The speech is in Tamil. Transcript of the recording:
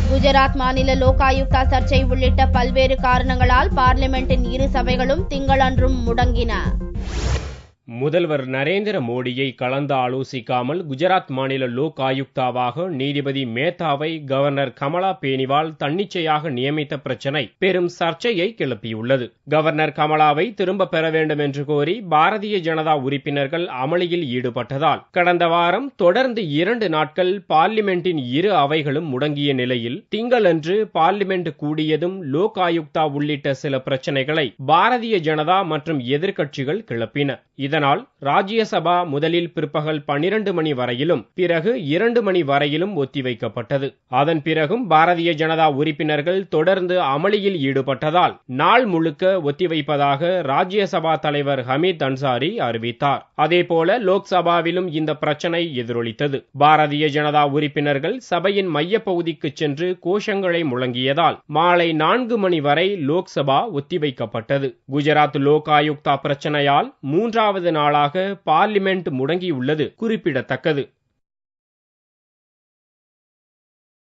குஜராத் மாநில லோக் ஆயுக்தா சர்ச்சை உள்ளிட்ட பல்வேறு காரணங்களால் பார்லிமெண்டின் இரு சபைகளும் திங்களன்றும் முடங்கின. முதல்வர் நரேந்திர மோடியை கலந்து ஆலோசிக்காமல் குஜராத் மாநில லோக் ஆயுக்தாவாக நீதிபதி மேத்தாவை கவர்னர் கமலா பேனிவால் தன்னிச்சையாக நியமித்த பிரச்சினை பெரும் சர்ச்சையை கிளப்பியுள்ளது. கவர்னர் கமலாவை திரும்ப பெற வேண்டும் என்று கோரி பாரதிய ஜனதா உறுப்பினர்கள் அமளியில் ஈடுபட்டதால் கடந்த வாரம் தொடர்ந்து 2 நாட்கள் பார்லிமெண்டின் இரு அவைகளும் முடங்கிய நிலையில் திங்களன்று பார்லிமெண்ட் கூடியதும் லோக் ஆயுக்தா உள்ளிட்ட சில பிரச்சினைகளை பாரதிய ஜனதா மற்றும் எதிர்க்கட்சிகள் கிளப்பின. இதனால் ராஜ்யசபா முதலில் பிற்பகல் 12 மணி வரையிலும் பிறகு 2 மணி வரையிலும் ஒத்திவைக்கப்பட்டது. அதன் பிறகும் பாரதிய ஜனதா உறுப்பினர்கள் தொடர்ந்து அமளியில் ஈடுபட்டதால் நாள் முழுக்க ஒத்திவைப்பதாக ராஜ்யசபா தலைவர் ஹமீத் அன்சாரி அறிவித்தார். அதேபோல லோக்சபாவிலும் இந்த பிரச்சனை எதிரொலித்தது. பாரதிய ஜனதா உறுப்பினர்கள் சபையின் மையப்பகுதிக்கு சென்று கோஷங்களை முழங்கியதால் மாலை 4 மணி வரை லோக்சபா ஒத்திவைக்கப்பட்டது. குஜராத் லோக் ஆயுக்தா பிரச்சனையால் 3வது நாளாக பார்லிமெண்ட் முடங்கியுள்ளது குறிப்பிடத்தக்கது.